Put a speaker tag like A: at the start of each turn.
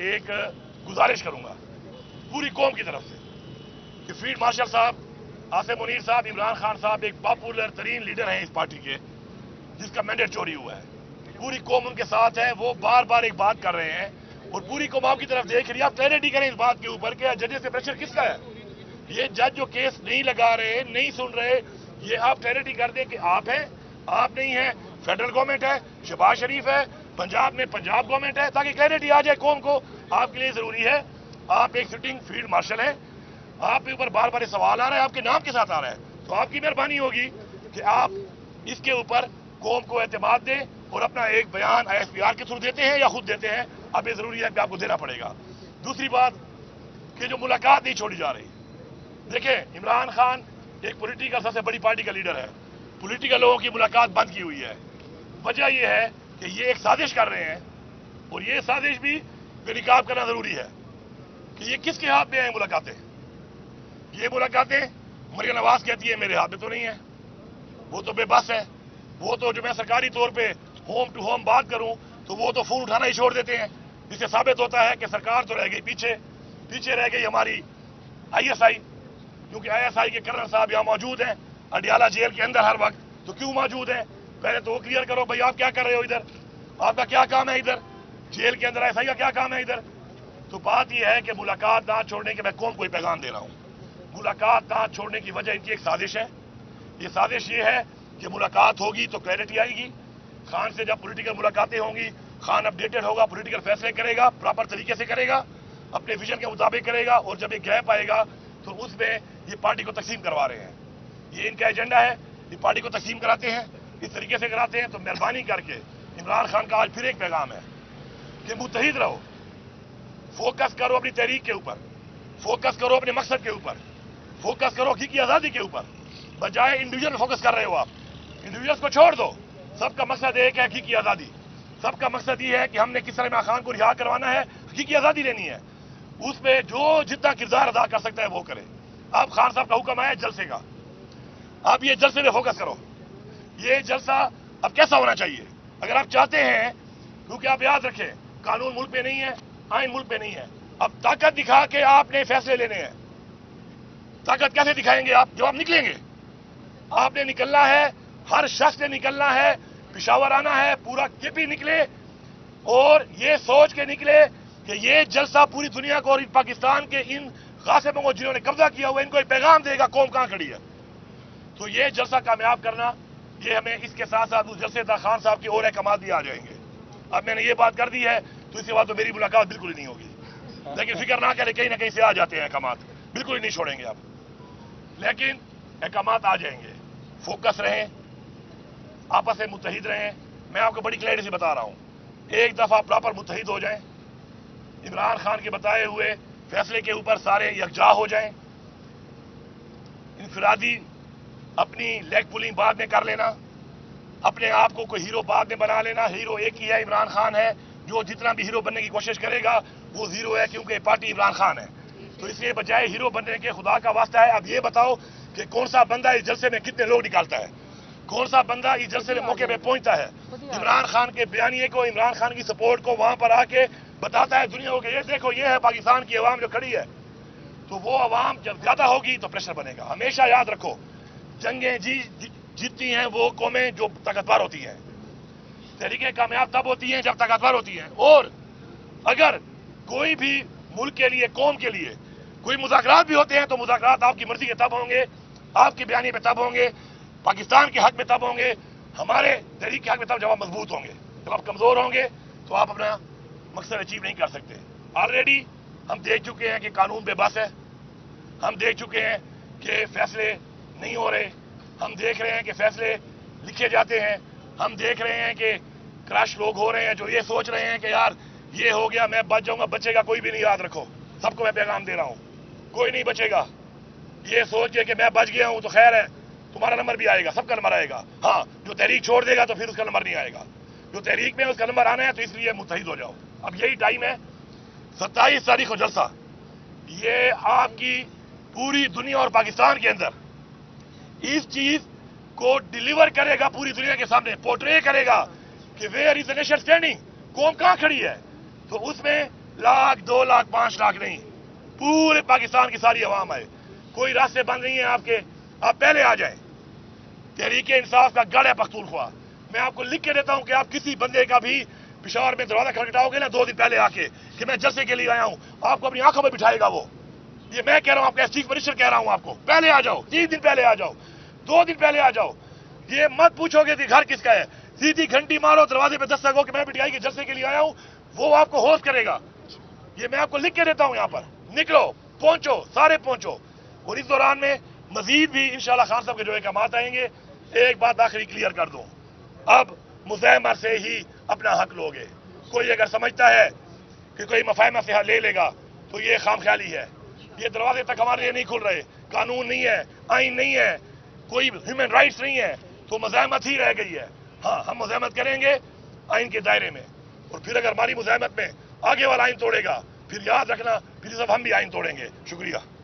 A: एक गुजारिश करूंगा पूरी कौम की तरफ से कि फील्ड मार्शल साहब, आसिम मुनीर साहब, इमरान खान साहब एक पॉपुलर तरीन लीडर हैं इस पार्टी के, जिसका मैंडेट चोरी हुआ है। पूरी कौम उनके साथ है। वो बार बार एक बात कर रहे हैं और पूरी कौम आपकी तरफ देख रही है। आप क्लैरिटी करें इस बात के ऊपर कि जजेस से प्रेशर किसका है। ये जज जो केस नहीं लगा रहे, नहीं सुन रहे, ये आप क्लैरिटी कर दें कि आप हैं, आप नहीं हैं, फेडरल गवर्नमेंट है, शहबाज शरीफ है, पंजाब में पंजाब गवर्नमेंट है, ताकि क्लैरिटी आ जाए कौम को। आपके लिए जरूरी है, आप एक सिटिंग फील्ड मार्शल हैं, आपके ऊपर बार बार सवाल आ रहा है, आपके नाम के साथ आ रहा है, तो आपकी मेहरबानी होगी कि आप इसके ऊपर कौम को एतमाद दें और अपना एक बयान ISPR के थ्रू देते हैं या खुद देते हैं। अब ये जरूरी है कि आपको देना पड़ेगा। दूसरी बात कि जो मुलाकात नहीं छोड़ी जा रही, देखें इमरान खान एक पॉलिटिकल सबसे बड़ी पार्टी का लीडर है, पॉलिटिकल लोगों की मुलाकात बंद की हुई है। वजह यह है कि ये एक साजिश कर रहे हैं और ये साजिश भी बेनकाब करना जरूरी है कि ये किसके हाथ में है मुलाकातें। ये मुलाकातें मरियम नवाज कहती है मेरे हाथ में तो नहीं है, वो तो बेबस है, वो तो जो मैं सरकारी तौर पे होम टू होम बात करूं तो वो तो फोन उठाना ही छोड़ देते हैं, जिससे साबित होता है कि सरकार तो रह गई पीछे रह गई हमारी ISI, क्योंकि ISI के कर्नल साहब यहाँ मौजूद हैं अडियाला जेल के अंदर हर वक्त। तो क्यों मौजूद हैं, पहले तो वो क्लियर करो भाई, आप क्या कर रहे हो इधर, आपका क्या काम है इधर, जेल के अंदर ISI का क्या काम है इधर। तो बात यह है कि मुलाकात ना छोड़ने के, मैं कौम को ही पैगाम दे रहा हूँ, मुलाकात ना छोड़ने की वजह इनकी एक साजिश है। ये साजिश ये है कि मुलाकात होगी तो क्लैरिटी आएगी। खान से जब पॉलिटिकल मुलाकातें होंगी, खान अपडेटेड होगा, पॉलिटिकल फैसले करेगा, प्रॉपर तरीके से करेगा, अपने विजन के मुताबिक करेगा, और जब ये गैप आएगा तो उसमें ये पार्टी को तकसीम करवा रहे हैं। ये इनका एजेंडा है, ये पार्टी को तकसीम कराते हैं, इस तरीके से कराते हैं। तो मेहरबानी करके इमरान खान का आज फिर एक पैगाम है कि मुत्तहिद रहो, फोकस करो अपनी तहरीक के ऊपर, फोकस करो अपने मकसद के ऊपर, फोकस करो हकीकी आज़ादी के ऊपर, बजाय इंडिविजुअल फोकस कर रहे हो आप। इंडिविजुअल्स को छोड़ दो, सबका मकसद एक है हकीकी आज़ादी। सबका मकसद ये है कि हमने किस तरह इमरान खान को रिहा करवाना है, हकीकी आज़ादी लेनी है, उसमें जो जितना किरदार अदा कर सकता है वो करे। अब खान साहब का हुक्म है जलसे का, अब ये जलसे में फोकस करो। ये जलसा अब कैसा होना चाहिए, अगर आप चाहते हैं, क्योंकि आप याद रखें कानून मुल्क पे नहीं है, आइन मुल्क पे नहीं है, अब ताकत दिखा के आपने फैसले लेने हैं। ताकत कैसे दिखाएंगे आप, जब आप निकलेंगे, आपने निकलना है, हर शख्स ने निकलना है, पिशावर आना है, पूरा KP निकले और ये सोच के निकले कि ये जलसा पूरी दुनिया को और पाकिस्तान के इन गासिबों को जिन्होंने कब्जा किया हुआ, इनको एक पैगाम देगा कौम कहां खड़ी है। तो ये जलसा कामयाब करना, ये हमें इसके साथ साथ उस जलसे दा खान साहब की और कमाल भी आ जाएंगे। अब मैंने ये बात कर दी है तो इसके बाद तो मेरी मुलाकात बिल्कुल ही नहीं होगी, लेकिन फिक्र ना करें, कहीं ना कहीं से आ जाते हैं अहकामात, बिल्कुल ही नहीं छोड़ेंगे आप, लेकिन अहकामात आ जाएंगे। फोकस रहें, आपस में मुत्तहिद रहें। मैं आपको बड़ी क्लैरिटी से बता रहा हूं, एक दफा प्रॉपर मुत्तहिद हो जाएं, इमरान खान के बताए हुए फैसले के ऊपर सारे यकजा हो जाएं। इनफरादी अपनी लेग पुलिंग बाद में कर लेना, अपने आप को कोई हीरो बाद में बना लेना। हीरो एक ही है, इमरान खान है। जो जितना भी हीरो बनने की कोशिश करेगा वो जीरो है, क्योंकि पार्टी इमरान खान है। तो इसलिए बजाय हीरो बनने के, खुदा का वास्ता है अब ये बताओ कि कौन सा बंदा इस जलसे में कितने लोग निकालता है, कौन सा बंदा इस जलसे में मौके पे पहुंचता है, इमरान खान के बयानिए को, इमरान खान की सपोर्ट को वहां पर आके बताता है दुनिया को, ये देखो ये है पाकिस्तान की अवाम जो खड़ी है। तो वो अवाम जब ज्यादा होगी तो प्रेशर बनेगा। हमेशा याद रखो, जंगें जीतती हैं वो कौमें जो ताकतवर होती हैं, तहरीकें कामयाब तब होती हैं जब ताकतवर होती हैं। और अगर कोई भी मुल्क के लिए, कौम के लिए कोई मुज़ाकरात भी होते हैं तो मुज़ाकरात आपकी मर्जी के तब होंगे, आपके बयानी पे तब होंगे, पाकिस्तान के हक में तब होंगे, हमारे तहरीक के हक में तब जब आप मजबूत होंगे। जब आप कमजोर होंगे तो आप अपना मकसद अचीव नहीं कर सकते। ऑलरेडी हम देख चुके हैं कि कानून बेबस है, हम देख चुके हैं कि फैसले नहीं हो रहे, हम देख रहे हैं कि फैसले लिखे जाते हैं, हम देख रहे हैं कि क्रश लोग हो रहे हैं जो ये सोच रहे हैं कि यार ये हो गया मैं बच जाऊंगा। बचेगा कोई भी नहीं, याद रखो, सबको मैं पैगाम दे रहा हूं, कोई नहीं बचेगा। ये सोच के कि मैं बच गया हूं तो खैर है, तुम्हारा नंबर भी आएगा, सबका नंबर आएगा। हाँ, जो तहरीक छोड़ देगा तो फिर उसका नंबर नहीं आएगा, जो तहरीक में उसका नंबर आना है, तो इसलिए मुत्तहिद हो जाओ। अब यही टाइम है, 27 तारीख को जलसा, ये आपकी पूरी दुनिया और पाकिस्तान के अंदर इस चीज को डिलीवर करेगा, पूरी दुनिया के सामने पोर्ट्रे करेगा कि where is the nation standing, कौम कहां खड़ी है। तो उसमें लाख 2 लाख 5 लाख नहीं, पूरे पाकिस्तान की सारी अवाम आए। कोई रास्ते बंद नहीं है आपके, आप पहले आ जाएं। तहरीक इंसाफ का गढ़ है पख्तूनख्वा। मैं आपको लिख के देता हूं कि आप किसी बंदे का भी पेशावर में दरवाजा खटखटाओगे ना 2 दिन पहले आके कि मैं जलसे के लिए आया हूं, आपको अपनी आंखों में बिठाएगा वो। ये मैं कह रहा हूं, आपका चीफ मिनिस्टर कह रहा हूं आपको, पहले आ जाओ, 3 दिन पहले आ जाओ, 2 दिन पहले आ जाओ। ये मत पूछोगे कि घर किसका है, सीधी घंटी मारो, दरवाजे पे दस्तक हो कि मैं बिटियाई के जलसे के लिए आया हूं, वो आपको होस्ट करेगा। ये मैं आपको लिख के देता हूं। यहां पर निकलो, पहुंचो, सारे पहुंचो। और इस दौरान में मजीद भी इंशाल्लाह खान साहब के जो अहकामात आएंगे। एक बात आखिरी क्लियर कर दूं, अब मुज़ाहमत से ही अपना हक लोगे। कोई अगर समझता है कि कोई मफाहमा से ले लेगा तो ये खामख्याली है। ये दरवाजे तक हमारे लिए नहीं खुल रहे, कानून नहीं है, आइन नहीं है, कोई ह्यूमन राइट्स नहीं है, तो मुज़ाहमत ही रह गई है। हाँ, हम मुज़ाहमत करेंगे आइन के दायरे में, और फिर अगर हमारी मुज़ाहमत में आगे वाला आइन तोड़ेगा, फिर याद रखना, फिर सब हम भी आइन तोड़ेंगे। शुक्रिया।